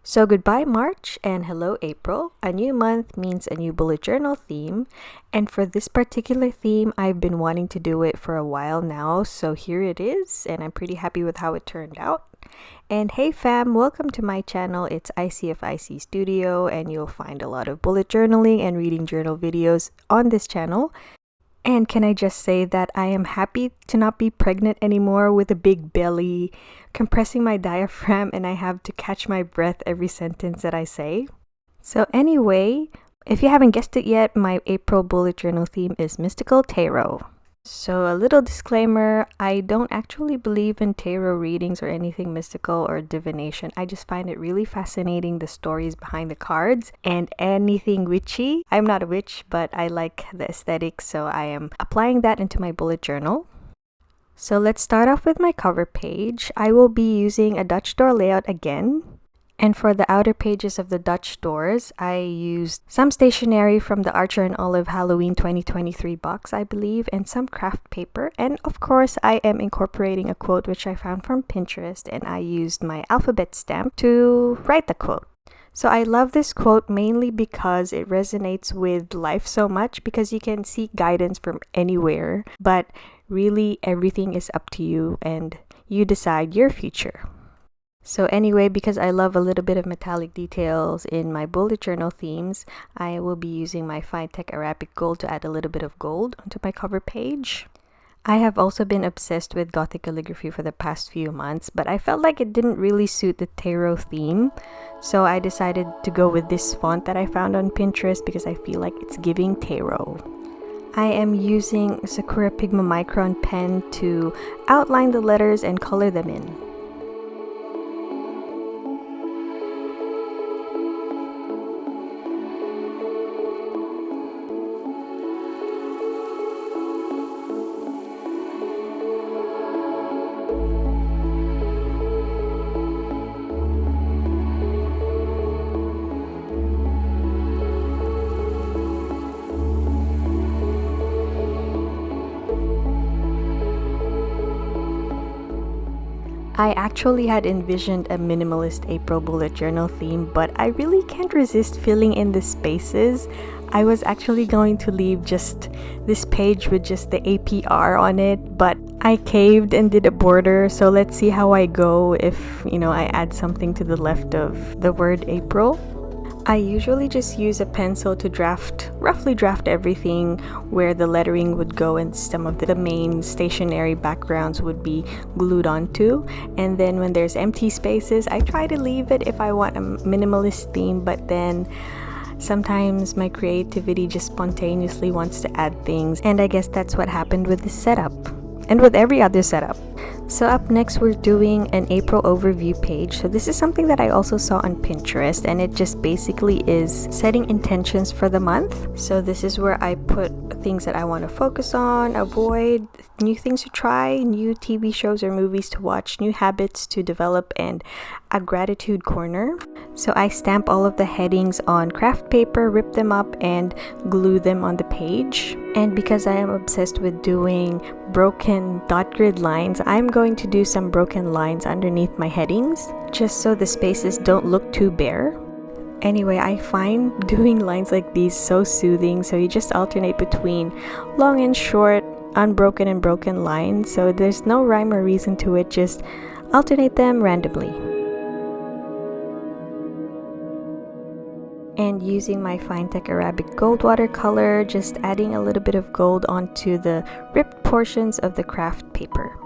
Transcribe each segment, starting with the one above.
So goodbye March and hello April. A new month means a new bullet journal theme. And for this particular theme, I've been wanting to do it for a while now. So here it is, and I'm pretty happy with how it turned out. And hey fam, welcome to my channel. It's ICFIC Studio, and you'll find a lot of bullet journaling and reading journal videos on this channel. And can I just say that I am happy to not be pregnant anymore with a big belly, compressing my diaphragm, and I have to catch my breath every sentence that I say. So anyway, if you haven't guessed it yet, my April bullet journal theme is Mystical Tarot. So a little disclaimer, I don't actually believe in tarot readings or anything mystical or divination. I just find it really fascinating, the stories behind the cards and anything witchy. I'm not a witch, but I like the aesthetic, so I am applying that into my bullet journal. So let's start off with my cover page. I will be using a Dutch door layout again. And for the outer pages of the Dutch doors, I used some stationery from the Archer and Olive Halloween 2023 box, I believe, and some craft paper. And of course, I am incorporating a quote which I found from Pinterest, and I used my alphabet stamp to write the quote. So I love this quote mainly because it resonates with life so much, because you can seek guidance from anywhere, but really everything is up to you and you decide your future. So anyway, because I love a little bit of metallic details in my bullet journal themes, I will be using my Finetec Arabic Gold to add a little bit of gold onto my cover page. I have also been obsessed with Gothic calligraphy for the past few months, but I felt like it didn't really suit the tarot theme. So I decided to go with this font that I found on Pinterest because I feel like it's giving tarot. I am using a Sakura Pigma Micron pen to outline the letters and color them in. I actually had envisioned a minimalist April bullet journal theme, but I really can't resist filling in the spaces. I was actually going to leave just this page with just the APR on it, but I caved and did a border, so let's see how I go if, I add something to the left of the word April. I usually just use a pencil to roughly draft everything where the lettering would go, and some of the main stationary backgrounds would be glued onto. And then when there's empty spaces, I try to leave it if I want a minimalist theme, but then sometimes my creativity just spontaneously wants to add things, and I guess that's what happened with this setup and with every other setup. So up next, we're doing an April overview page. So this is something that I also saw on Pinterest, and it just basically is setting intentions for the month. So this is where I put things that I want to focus on, avoid, new things to try, new TV shows or movies to watch, new habits to develop, and a gratitude corner. So I stamp all of the headings on craft paper, rip them up, and glue them on the page. And because I am obsessed with doing broken dot grid lines, I'm going to do some broken lines underneath my headings, just so the spaces don't look too bare. Anyway, I find doing lines like these so soothing, so you just alternate between long and short, unbroken and broken lines, so there's no rhyme or reason to it, just alternate them randomly. And using my Finetec Arabic Gold watercolor, just adding a little bit of gold onto the ripped portions of the craft paper.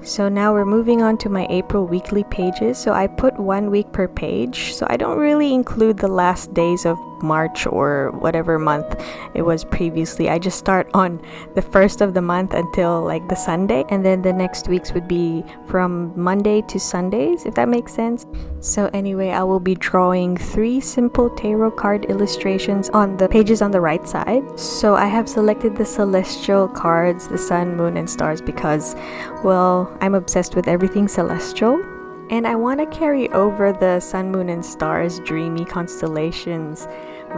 So now we're moving on to my April weekly pages. So I put 1 week per page. So I don't really include the last days of March or whatever month it was previously. I just start on the first of the month until like the Sunday, and then the next weeks would be from Monday to Sundays, if that makes sense. So anyway, I will be drawing 3 simple tarot card illustrations on the pages on the right side. So I have selected the celestial cards, the sun, moon, and stars, because, well, I'm obsessed with everything celestial. And I want to carry over the sun, moon, and stars dreamy constellations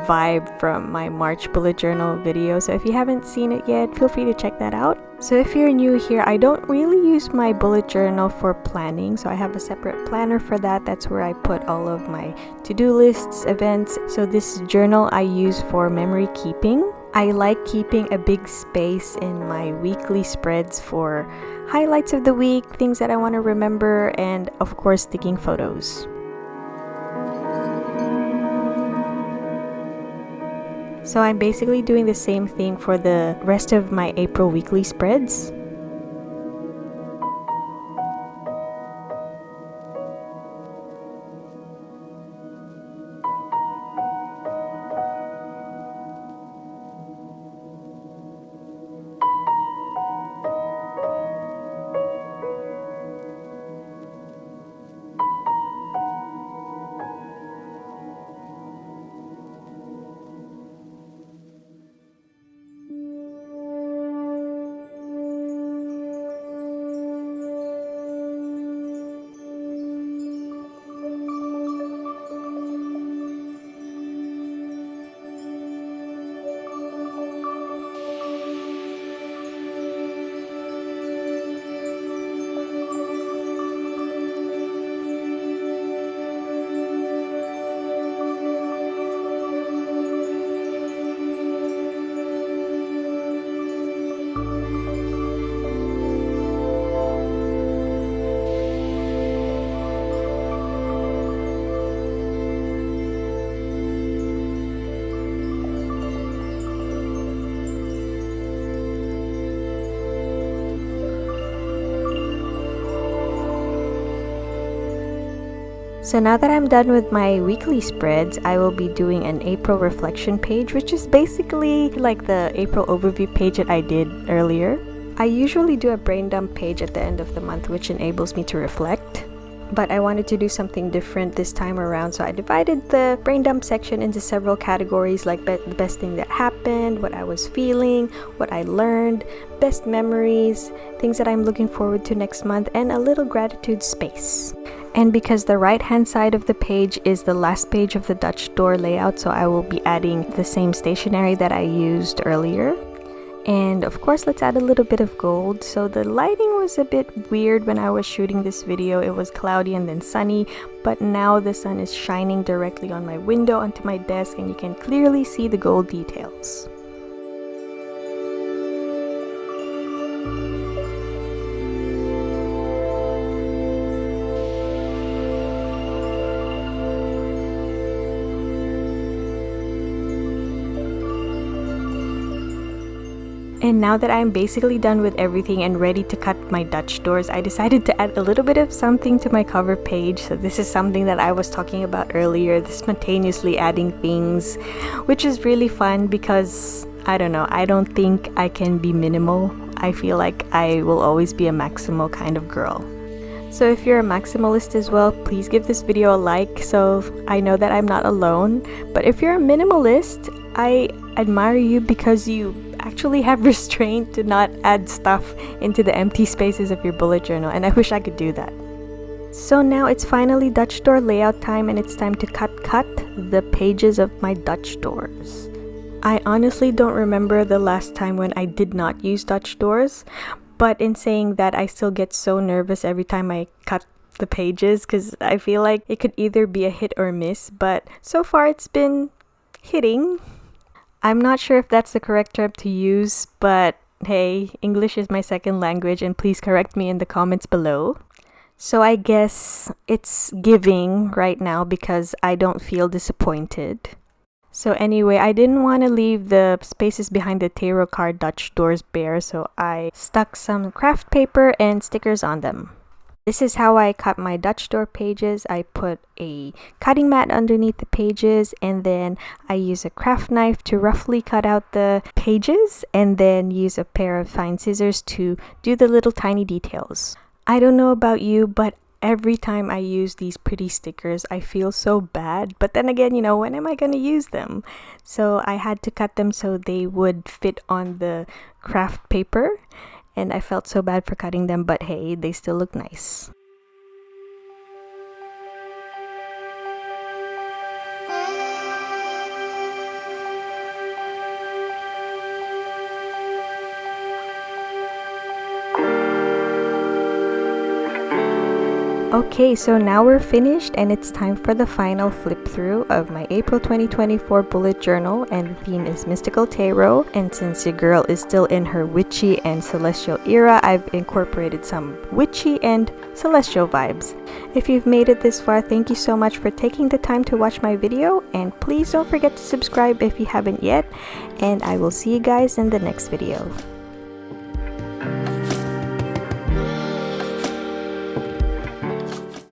vibe from my March bullet journal video. So if you haven't seen it yet, feel free to check that out. So if you're new here, I don't really use my bullet journal for planning. So I have a separate planner for that. That's where I put all of my to-do lists, events. So this journal I use for memory keeping. I like keeping a big space in my weekly spreads for highlights of the week, things that I want to remember, and of course, taking photos. So I'm basically doing the same thing for the rest of my April weekly spreads. So now that I'm done with my weekly spreads, I will be doing an April reflection page, which is basically like the April overview page that I did earlier. I usually do a brain dump page at the end of the month, which enables me to reflect. But I wanted to do something different this time around, so I divided the brain dump section into several categories, like the best thing that happened, what I was feeling, what I learned, best memories, things that I'm looking forward to next month, and a little gratitude space. And because the right hand side of the page is the last page of the Dutch door layout, so I will be adding the same stationery that I used earlier. And of course, let's add a little bit of gold. So the lighting was a bit weird when I was shooting this video. It was cloudy and then sunny, but now the sun is shining directly on my window onto my desk, and you can clearly see the gold details. And now that I'm basically done with everything and ready to cut my Dutch doors, I decided to add a little bit of something to my cover page. So this is something that I was talking about earlier, the spontaneously adding things, which is really fun because, I don't know, I don't think I can be minimal. I feel like I will always be a maximal kind of girl. So if you're a maximalist as well, please give this video a like so I know that I'm not alone. But if you're a minimalist, I admire you because you actually have restraint to not add stuff into the empty spaces of your bullet journal, and I wish I could do that. So now it's finally Dutch door layout time, and it's time to cut the pages of my Dutch doors. I honestly don't remember the last time when I did not use Dutch doors, but in saying that, I still get so nervous every time I cut the pages because I feel like it could either be a hit or miss, but so far it's been hitting. I'm not sure if that's the correct term to use, but hey, English is my second language, and please correct me in the comments below. So I guess it's giving right now because I don't feel disappointed. So anyway, I didn't want to leave the spaces behind the tarot card Dutch doors bare, so I stuck some craft paper and stickers on them. This is how I cut my Dutch door pages. I put a cutting mat underneath the pages, and then I use a craft knife to roughly cut out the pages, and then use a pair of fine scissors to do the little tiny details. I don't know about you, but every time I use these pretty stickers, I feel so bad. But then again, when am I going to use them? So I had to cut them so they would fit on the craft paper. And I felt so bad for cutting them, but hey, they still look nice. Okay, so now we're finished and it's time for the final flip through of my April 2024 bullet journal, and the theme is Mystical Tarot. And since your girl is still in her witchy and celestial era, I've incorporated some witchy and celestial vibes. If you've made it this far, thank you so much for taking the time to watch my video, and please don't forget to subscribe if you haven't yet, and I will see you guys in the next video.